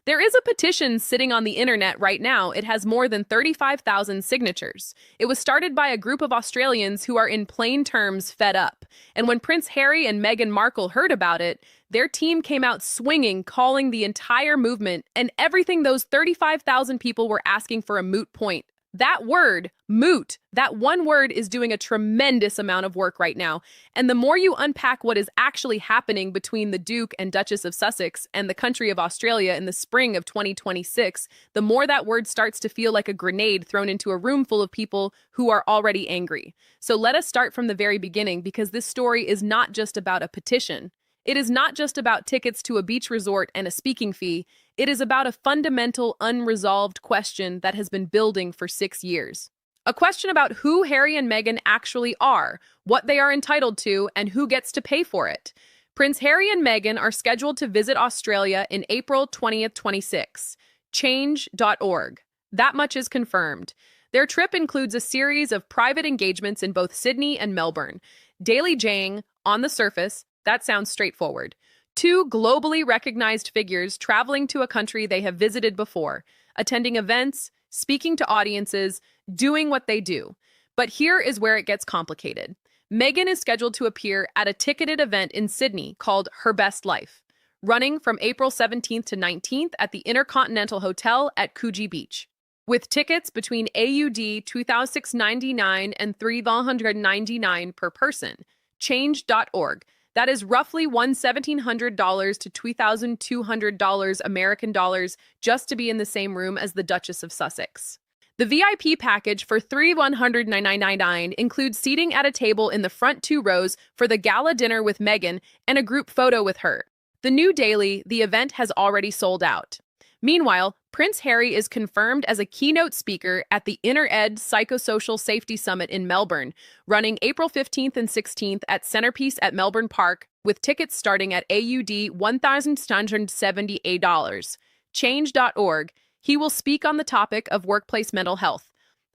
There is a petition sitting on the internet right now. It has more than 35,000 signatures. It was started by a group of Australians who are in plain terms fed up. And when Prince Harry and Meghan Markle heard about it, their team came out swinging, calling the entire movement and everything those 35,000 people were asking for a moot point. That word, moot, that one word is doing a tremendous amount of work right now. And the more you unpack what is actually happening between the Duke and Duchess of Sussex and the country of Australia in the spring of 2026, the more that word starts to feel like a grenade thrown into a room full of people who are already angry. So let us start from the very beginning, because this story is not just about a petition. It is not just about tickets to a beach resort and a speaking fee. It is about a fundamental, unresolved question that has been building for 6 years. A question about who Harry and Meghan actually are, what they are entitled to, and who gets to pay for it. Prince Harry and Meghan are scheduled to visit Australia in April 20th, 26. Change.org. That much is confirmed. Their trip includes a series of private engagements in both Sydney and Melbourne. Daily Jang, on the surface, that sounds straightforward. 2 globally recognized figures traveling to a country they have visited before, attending events, speaking to audiences, doing what they do. But here is where it gets complicated. Meghan is scheduled to appear at a ticketed event in Sydney called Her Best Life, running from April 17th to 19th at the Intercontinental Hotel at Coogee Beach, with tickets between AUD 2,699 and 3,199 per person. Change.org. That is roughly $1,700 to $2,200 American dollars just to be in the same room as the Duchess of Sussex. The VIP package for $3,199 includes seating at a table in the front 2 rows for the gala dinner with Meghan and a group photo with her. The new Daily, the event has already sold out. Meanwhile, Prince Harry is confirmed as a keynote speaker at the InterEd Psychosocial Safety Summit in Melbourne, running April 15th and 16th at Centrepiece at Melbourne Park, with tickets starting at AUD 1,678. Change.org. He will speak on the topic of workplace mental health.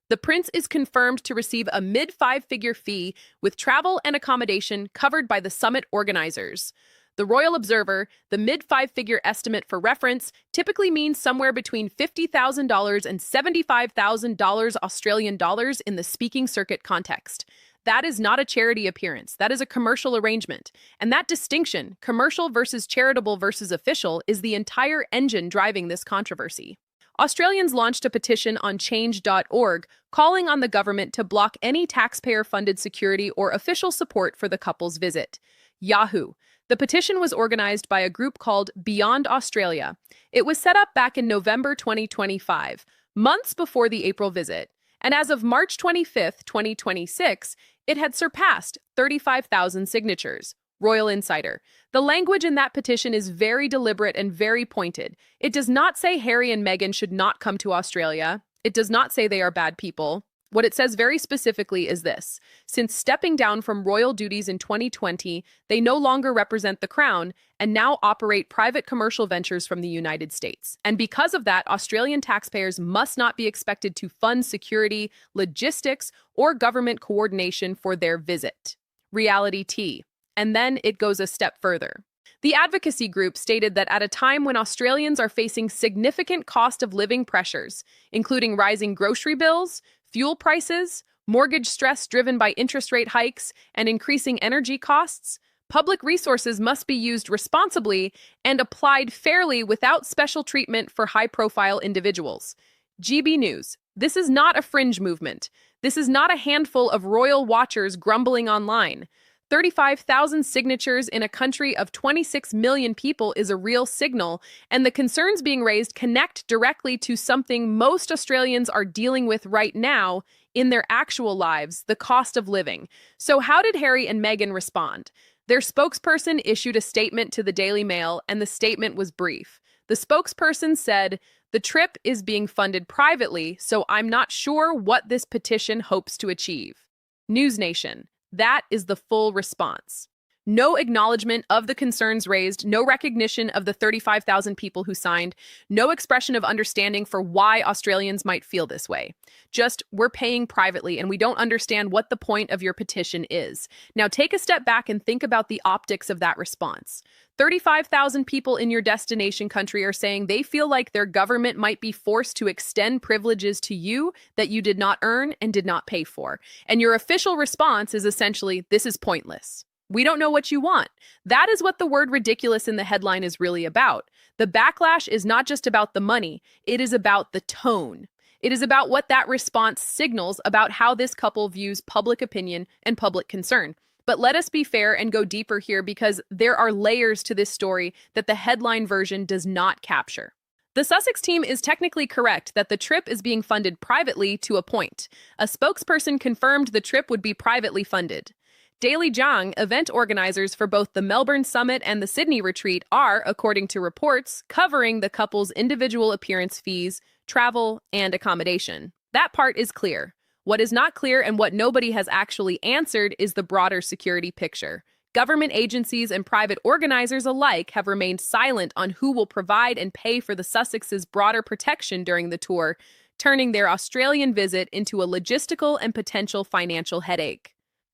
The prince is confirmed to receive a mid-5-figure fee with travel and accommodation covered by the summit organizers. The Royal Observer, the mid-5-figure estimate for reference, typically means somewhere between $50,000 and $75,000 Australian dollars in the speaking circuit context. That is not a charity appearance. That is a commercial arrangement. And that distinction, commercial versus charitable versus official, is the entire engine driving this controversy. Australians launched a petition on Change.org calling on the government to block any taxpayer-funded security or official support for the couple's visit. Yahoo! The petition was organized by a group called Beyond Australia. It was set up back in November 2025, months before the April visit, and as of March 25th, 2026, it had surpassed 35,000 signatures. Royal Insider. The language in that petition is very deliberate and very pointed. It does not say Harry and Meghan should not come to Australia. It does not say they are bad people. What it says very specifically is this: since stepping down from royal duties in 2020, they no longer represent the crown and now operate private commercial ventures from the United States. And because of that, Australian taxpayers must not be expected to fund security, logistics, or government coordination for their visit. Reality T. And then it goes a step further. The advocacy group stated that at a time when Australians are facing significant cost of living pressures, including rising grocery bills, fuel prices, mortgage stress driven by interest rate hikes, and increasing energy costs, public resources must be used responsibly and applied fairly without special treatment for high-profile individuals. GB News. This is not a fringe movement. This is not a handful of royal watchers grumbling online. 35,000 signatures in a country of 26 million people is a real signal, and the concerns being raised connect directly to something most Australians are dealing with right now in their actual lives: the cost of living. So how did Harry and Meghan respond? Their spokesperson issued a statement to the Daily Mail, and the statement was brief. The spokesperson said, "The trip is being funded privately, so I'm not sure what this petition hopes to achieve." News Nation. That is the full response. No acknowledgement of the concerns raised, no recognition of the 35,000 people who signed, no expression of understanding for why Australians might feel this way. Just, we're paying privately and we don't understand what the point of your petition is. Now take a step back and think about the optics of that response. 35,000 people in your destination country are saying they feel like their government might be forced to extend privileges to you that you did not earn and did not pay for. And your official response is essentially, this is pointless. We don't know what you want. That is what the word ridiculous in the headline is really about. The backlash is not just about the money, it is about the tone. It is about what that response signals about how this couple views public opinion and public concern. But let us be fair and go deeper here because there are layers to this story that the headline version does not capture. The Sussex team is technically correct that the trip is being funded privately to a point. A spokesperson confirmed the trip would be privately funded. Daily Jang, event organizers for both the Melbourne Summit and the Sydney Retreat, are, according to reports, covering the couple's individual appearance fees, travel, and accommodation. That part is clear. What is not clear and what nobody has actually answered is the broader security picture. Government agencies and private organizers alike have remained silent on who will provide and pay for the Sussex's broader protection during the tour, turning their Australian visit into a logistical and potential financial headache.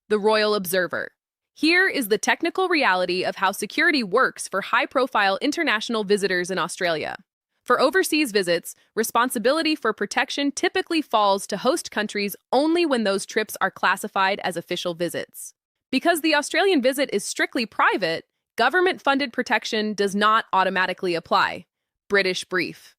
The Royal Observer. Here is the technical reality of how security works for high-profile international visitors in Australia. For overseas visits, responsibility for protection typically falls to host countries only when those trips are classified as official visits. Because the Australian visit is strictly private, government-funded protection does not automatically apply. British brief.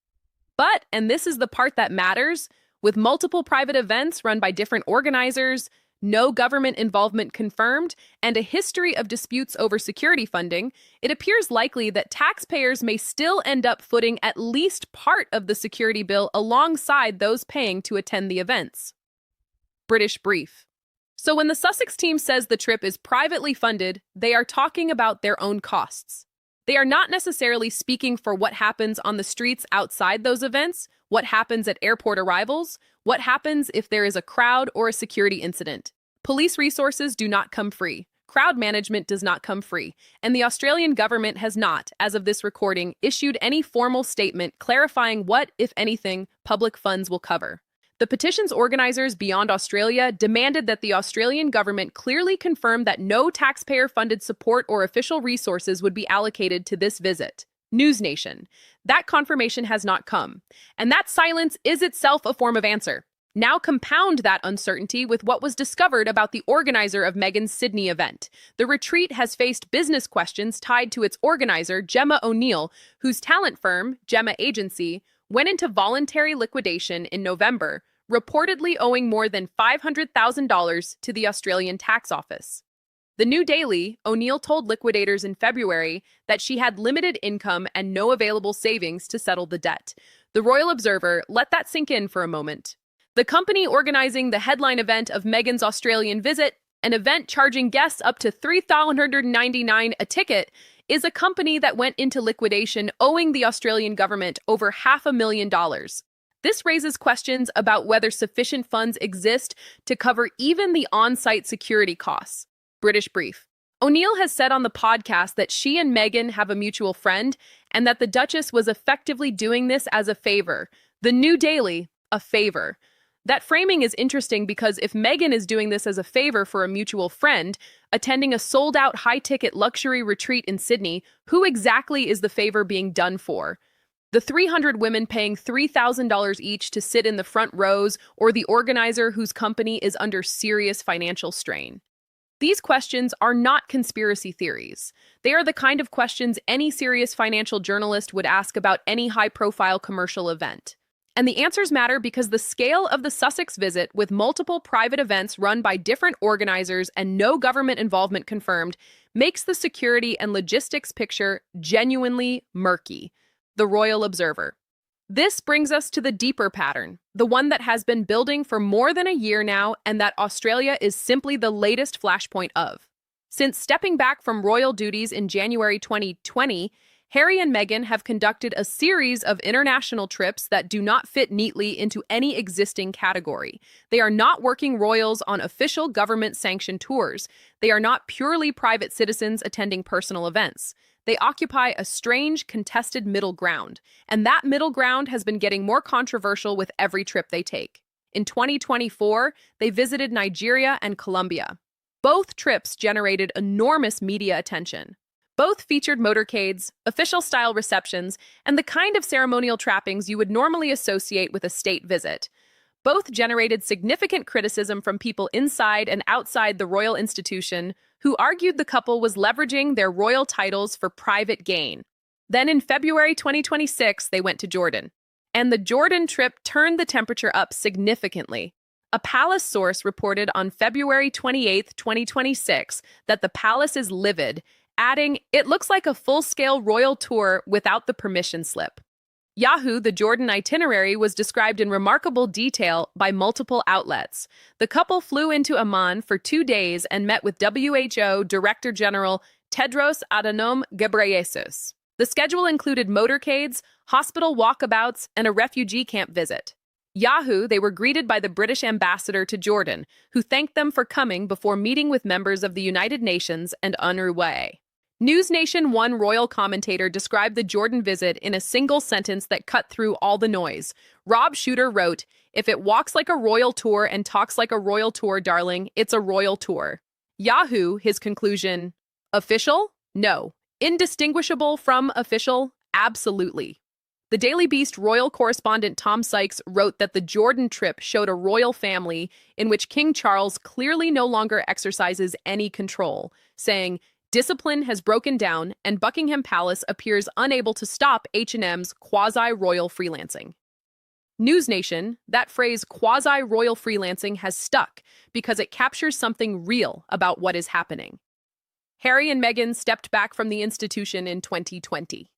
But, and this is the part that matters, with multiple private events run by different organizers, no government involvement confirmed, and a history of disputes over security funding, it appears likely that taxpayers may still end up footing at least part of the security bill alongside those paying to attend the events. British brief. So when the Sussex team says the trip is privately funded, they are talking about their own costs. They are not necessarily speaking for what happens on the streets outside those events, what happens at airport arrivals, what happens if there is a crowd or a security incident. Police resources do not come free. Crowd management does not come free. And the Australian government has not, as of this recording, issued any formal statement clarifying what, if anything, public funds will cover. The petition's organizers beyond Australia demanded that the Australian government clearly confirm that no taxpayer-funded support or official resources would be allocated to this visit. News Nation. That confirmation has not come. And that silence is itself a form of answer. Now compound that uncertainty with what was discovered about the organizer of Meghan's Sydney event. The retreat has faced business questions tied to its organizer, Gemma O'Neill, whose talent firm, Gemma Agency, went into voluntary liquidation in November, reportedly owing more than $500,000 to the Australian Tax Office. The New Daily, O'Neill told liquidators in February that she had limited income and no available savings to settle the debt. The Royal Observer let that sink in for a moment. The company organizing the headline event of Meghan's Australian visit, an event charging guests up to $3,199 a ticket, is a company that went into liquidation owing the Australian government over $500,000. This raises questions about whether sufficient funds exist to cover even the on-site security costs. British brief. O'Neill has said on the podcast that she and Meghan have a mutual friend and that the Duchess was effectively doing this as a favor. The New Daily, a favor. That framing is interesting because if Meghan is doing this as a favor for a mutual friend, attending a sold-out high-ticket luxury retreat in Sydney, who exactly is the favor being done for? The 300 women paying $3,000 each to sit in the front rows, or the organizer whose company is under serious financial strain? These questions are not conspiracy theories. They are the kind of questions any serious financial journalist would ask about any high-profile commercial event. And the answers matter because the scale of the Sussex visit, with multiple private events run by different organizers and no government involvement confirmed, makes the security and logistics picture genuinely murky. The Royal Observer. This brings us to the deeper pattern, the one that has been building for more than a year now and that Australia is simply the latest flashpoint of. Since stepping back from royal duties in January 2020, Harry and Meghan have conducted a series of international trips that do not fit neatly into any existing category. They are not working royals on official government-sanctioned tours. They are not purely private citizens attending personal events. They occupy a strange, contested middle ground, and that middle ground has been getting more controversial with every trip they take. In 2024, they visited Nigeria and Colombia. Both trips generated enormous media attention. Both featured motorcades, official-style receptions, and the kind of ceremonial trappings you would normally associate with a state visit. Both generated significant criticism from people inside and outside the royal institution, who argued the couple was leveraging their royal titles for private gain. Then in February 2026, they went to Jordan. And the Jordan trip turned the temperature up significantly. A palace source reported on February 28, 2026, that the palace is livid, adding, "It looks like a full-scale royal tour without the permission slip." Yahoo! The Jordan itinerary was described in remarkable detail by multiple outlets. The couple flew into Amman for 2 days and met with WHO Director General Tedros Adhanom Ghebreyesus. The schedule included motorcades, hospital walkabouts, and a refugee camp visit. Yahoo! They were greeted by the British ambassador to Jordan, who thanked them for coming before meeting with members of the United Nations and UNRWA. NewsNation one royal commentator described the Jordan visit in a single sentence that cut through all the noise. Rob Shooter wrote, "If it walks like a royal tour and talks like a royal tour, darling, it's a royal tour." Yahoo! His conclusion, official? No. Indistinguishable from official? Absolutely. The Daily Beast royal correspondent Tom Sykes wrote that the Jordan trip showed a royal family in which King Charles clearly no longer exercises any control, saying, "Discipline has broken down, and Buckingham Palace appears unable to stop H&M's quasi-royal freelancing." NewsNation, that phrase quasi-royal freelancing has stuck because it captures something real about what is happening. Harry and Meghan stepped back from the institution in 2020.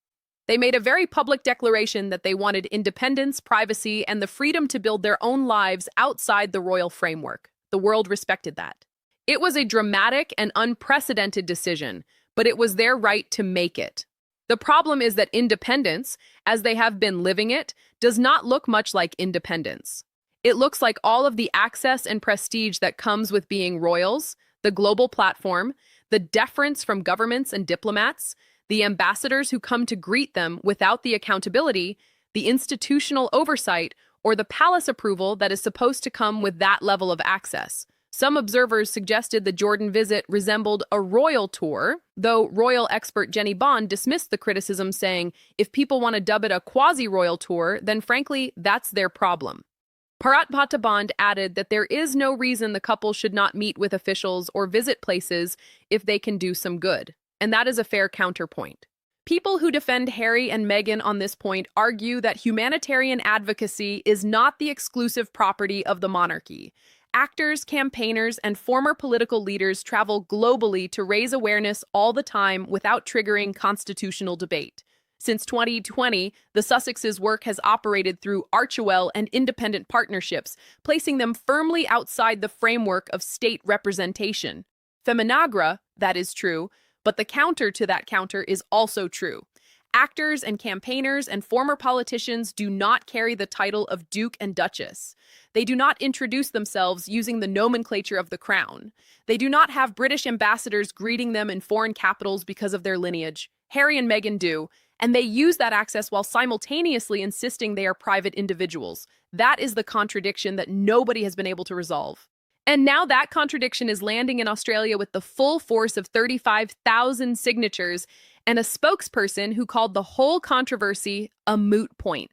They made a very public declaration that they wanted independence, privacy, and the freedom to build their own lives outside the royal framework. The world respected that. It was a dramatic and unprecedented decision, but it was their right to make it. The problem is that independence, as they have been living it, does not look much like independence. It looks like all of the access and prestige that comes with being royals, the global platform, the deference from governments and diplomats, the ambassadors who come to greet them without the accountability, the institutional oversight, or the palace approval that is supposed to come with that level of access. Some observers suggested the Jordan visit resembled a royal tour, though royal expert Jenny Bond dismissed the criticism, saying, if people want to dub it a quasi-royal tour, then frankly, that's their problem. Bharat Bond added that there is no reason the couple should not meet with officials or visit places if they can do some good, and that is a fair counterpoint. People who defend Harry and Meghan on this point argue that humanitarian advocacy is not the exclusive property of the monarchy. Actors, campaigners, and former political leaders travel globally to raise awareness all the time without triggering constitutional debate. Since 2020, the Sussexes' work has operated through Archewell and independent partnerships, placing them firmly outside the framework of state representation. Feminagra, that is true, but the counter to that counter is also true. Actors and campaigners and former politicians do not carry the title of Duke and Duchess. They do not introduce themselves using the nomenclature of the crown. They do not have British ambassadors greeting them in foreign capitals because of their lineage. Harry and Meghan do, and they use that access while simultaneously insisting they are private individuals. That is the contradiction that nobody has been able to resolve. And now that contradiction is landing in Australia with the full force of 35,000 signatures and a spokesperson who called the whole controversy a moot point.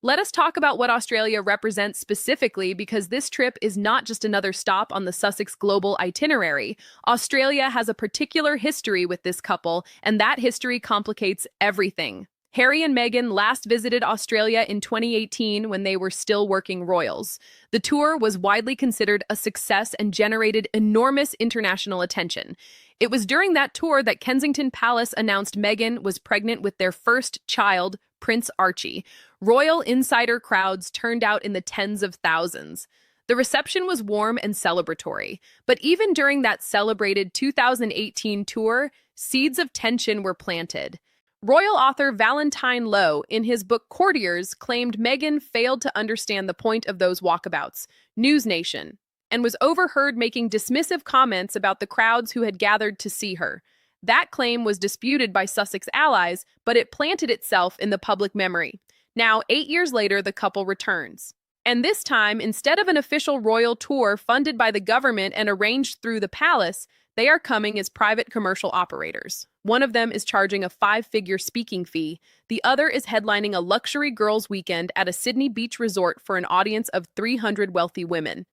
Let us talk about what Australia represents specifically, because this trip is not just another stop on the Sussex global itinerary. Australia has a particular history with this couple, and that history complicates everything. Harry and Meghan last visited Australia in 2018 when they were still working royals. The tour was widely considered a success and generated enormous international attention. It was during that tour that Kensington Palace announced Meghan was pregnant with their first child, Prince Archie. Royal insider crowds turned out in the tens of thousands. The reception was warm and celebratory, but even during that celebrated 2018 tour, seeds of tension were planted. Royal author Valentine Lowe, in his book Courtiers, claimed Meghan failed to understand the point of those walkabouts, News Nation, and was overheard making dismissive comments about the crowds who had gathered to see her. That claim was disputed by Sussex allies, but it planted itself in the public memory. Now, 8 years later, the couple returns. And this time, instead of an official royal tour funded by the government and arranged through the palace, they are coming as private commercial operators. One of them is charging a 5-figure speaking fee. The other is headlining a luxury girls' weekend at a Sydney beach resort for an audience of 300 wealthy women.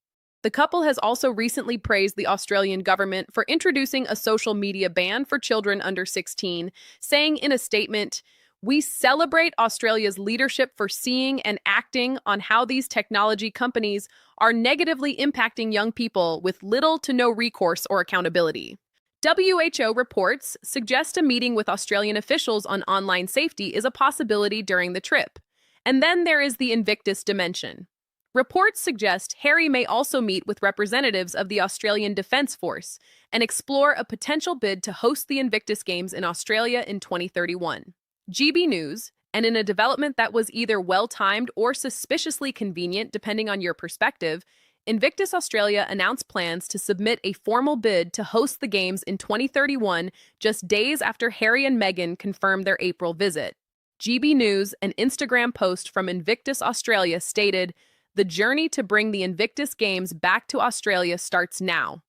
The couple has also recently praised the Australian government for introducing a social media ban for children under 16, saying in a statement, "We celebrate Australia's leadership for seeing and acting on how these technology companies are negatively impacting young people with little to no recourse or accountability." WHO reports suggest a meeting with Australian officials on online safety is a possibility during the trip. And then there is the Invictus dimension. Reports suggest Harry may also meet with representatives of the Australian Defence Force and explore a potential bid to host the Invictus Games in Australia in 2031. GB News, and in a development that was either well-timed or suspiciously convenient depending on your perspective, Invictus Australia announced plans to submit a formal bid to host the Games in 2031, just days after Harry and Meghan confirmed their April visit. GB News, an Instagram post from Invictus Australia stated, "The journey to bring the Invictus Games back to Australia starts now."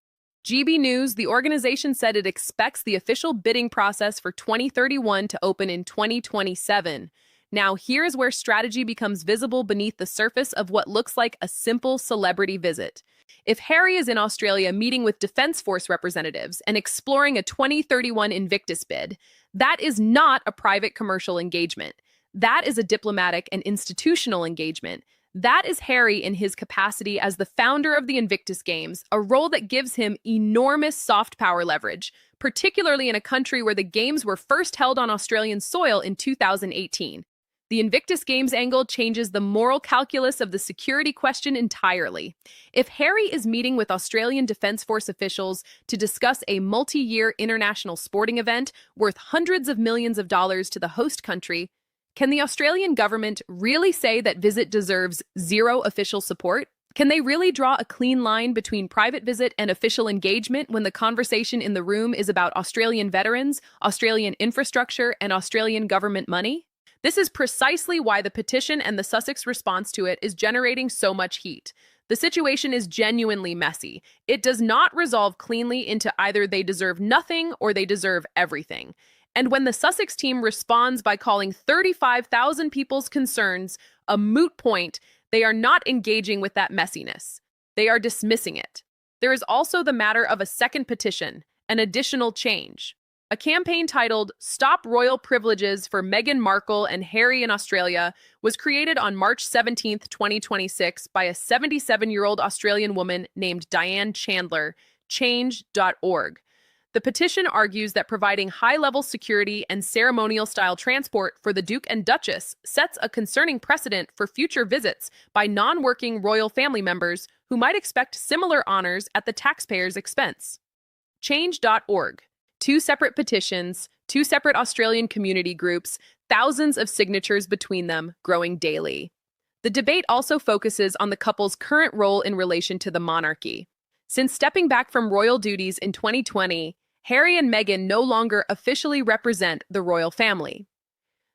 GB News, the organization said it expects the official bidding process for 2031 to open in 2027. Now, here's where strategy becomes visible beneath the surface of what looks like a simple celebrity visit. If Harry is in Australia meeting with Defence Force representatives and exploring a 2031 Invictus bid, that is not a private commercial engagement. That is a diplomatic and institutional engagement. That is Harry in his capacity as the founder of the Invictus Games, a role that gives him enormous soft power leverage, particularly in a country where the Games were first held on Australian soil in 2018. The Invictus Games angle changes the moral calculus of the security question entirely. If Harry is meeting with Australian Defence Force officials to discuss a multi-year international sporting event worth hundreds of millions of dollars to the host country, can the Australian government really say that visit deserves zero official support? Can they really draw a clean line between private visit and official engagement when the conversation in the room is about Australian veterans, Australian infrastructure, and Australian government money? This is precisely why the petition and the Sussex response to it is generating so much heat. The situation is genuinely messy. It does not resolve cleanly into either they deserve nothing or they deserve everything. And when the Sussex team responds by calling 35,000 people's concerns a moot point, they are not engaging with that messiness. They are dismissing it. There is also the matter of a second petition, an additional change. A campaign titled "Stop Royal Privileges for Meghan Markle and Harry in Australia" was created on March 17, 2026 by a 77-year-old Australian woman named Diane Chandler, change.org. The petition argues that providing high-level security and ceremonial-style transport for the Duke and Duchess sets a concerning precedent for future visits by non-working royal family members who might expect similar honors at the taxpayer's expense. Change.org. 2 separate petitions, 2 separate Australian community groups, thousands of signatures between them, growing daily. The debate also focuses on the couple's current role in relation to the monarchy. Since stepping back from royal duties in 2020, Harry and Meghan no longer officially represent the royal family.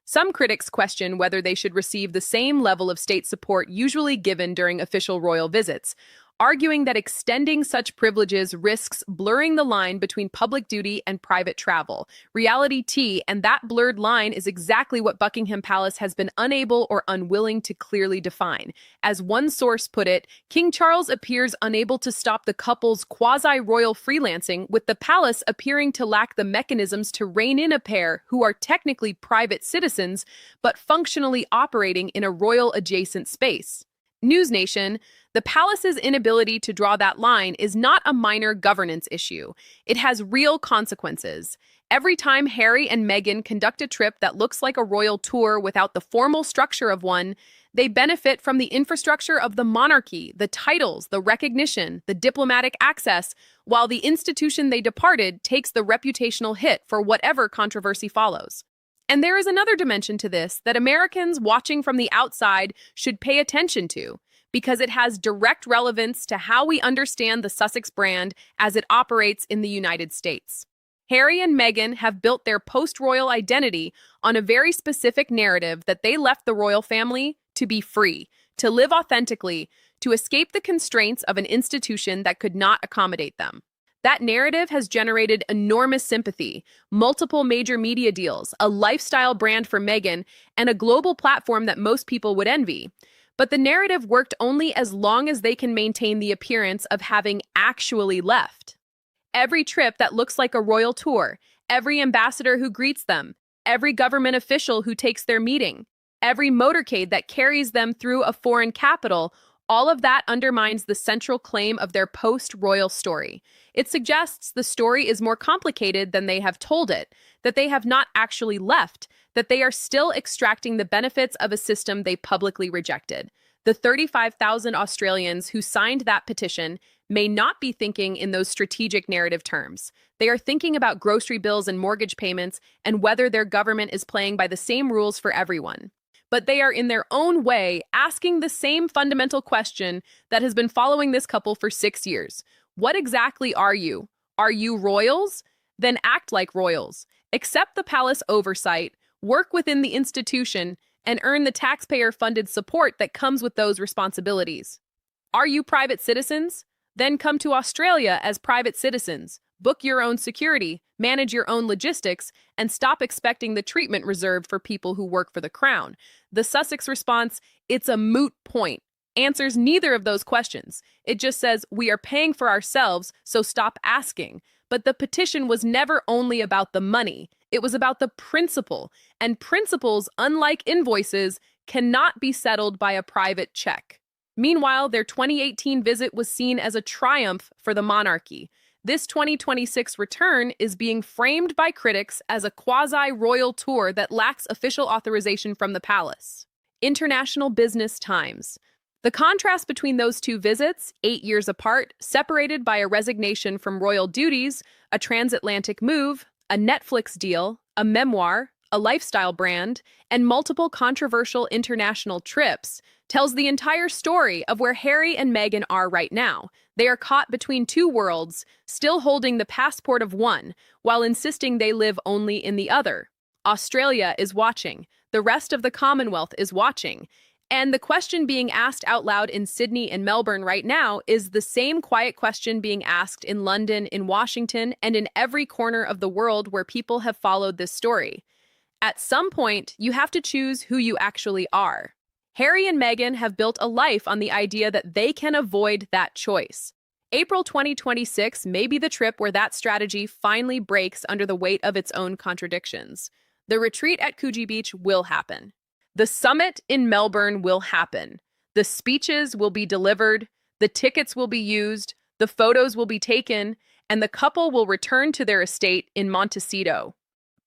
Some critics question whether they should receive the same level of state support usually given during official royal visits, arguing that extending such privileges risks blurring the line between public duty and private travel. Reality T, and that blurred line is exactly what Buckingham Palace has been unable or unwilling to clearly define. As one source put it, King Charles appears unable to stop the couple's quasi-royal freelancing, with the palace appearing to lack the mechanisms to rein in a pair who are technically private citizens, but functionally operating in a royal-adjacent space. News Nation, the palace's inability to draw that line is not a minor governance issue. It has real consequences. Every time Harry and Meghan conduct a trip that looks like a royal tour without the formal structure of one, they benefit from the infrastructure of the monarchy, the titles, the recognition, the diplomatic access, while the institution they departed takes the reputational hit for whatever controversy follows. And there is another dimension to this that Americans watching from the outside should pay attention to, because it has direct relevance to how we understand the Sussex brand as it operates in the United States. Harry and Meghan have built their post-royal identity on a very specific narrative that they left the royal family to be free, to live authentically, to escape the constraints of an institution that could not accommodate them. That narrative has generated enormous sympathy, multiple major media deals, a lifestyle brand for Meghan, and a global platform that most people would envy. But the narrative worked only as long as they can maintain the appearance of having actually left. Every trip that looks like a royal tour, every ambassador who greets them, every government official who takes their meeting, every motorcade that carries them through a foreign capital, all of that undermines the central claim of their post-royal story. It suggests the story is more complicated than they have told it, that they have not actually left, that they are still extracting the benefits of a system they publicly rejected. The 35,000 Australians who signed that petition may not be thinking in those strategic narrative terms. They are thinking about grocery bills and mortgage payments and whether their government is playing by the same rules for everyone. But they are in their own way asking the same fundamental question that has been following this couple for 6 years. What exactly are you? Are you royals? Then act like royals. Accept the palace oversight, work within the institution, and earn the taxpayer-funded support that comes with those responsibilities. Are you private citizens? Then come to Australia as private citizens. Book your own security, manage your own logistics, and stop expecting the treatment reserved for people who work for the crown. The Sussex response, it's a moot point, answers neither of those questions. It just says, we are paying for ourselves, so stop asking. But the petition was never only about the money. It was about the principle, and principles, unlike invoices, cannot be settled by a private check. Meanwhile, their 2018 visit was seen as a triumph for the monarchy. This 2026 return is being framed by critics as a quasi-royal tour that lacks official authorization from the palace. International Business Times. The contrast between those two visits, 8 years apart, separated by a resignation from royal duties, a transatlantic move, a Netflix deal, a memoir, a lifestyle brand, and multiple controversial international trips, tells the entire story of where Harry and Meghan are right now. They are caught between two worlds, still holding the passport of one, while insisting they live only in the other. Australia is watching. The rest of the Commonwealth is watching. And the question being asked out loud in Sydney and Melbourne right now is the same quiet question being asked in London, in Washington, and in every corner of the world where people have followed this story. At some point, you have to choose who you actually are. Harry and Meghan have built a life on the idea that they can avoid that choice. April 2026 may be the trip where that strategy finally breaks under the weight of its own contradictions. The retreat at Coogee Beach will happen. The summit in Melbourne will happen. The speeches will be delivered, the tickets will be used, the photos will be taken, and the couple will return to their estate in Montecito.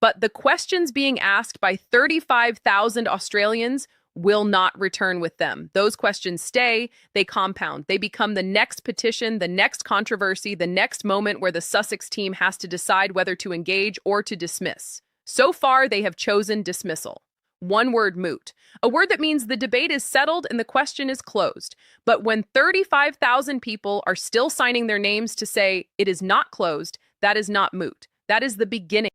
But the questions being asked by 35,000 Australians will not return with them. Those questions stay, they compound. They become the next petition, the next controversy, the next moment where the Sussex team has to decide whether to engage or to dismiss. So far, they have chosen dismissal. One word, moot. A word that means the debate is settled and the question is closed. But when 35,000 people are still signing their names to say it is not closed, that is not moot. That is the beginning.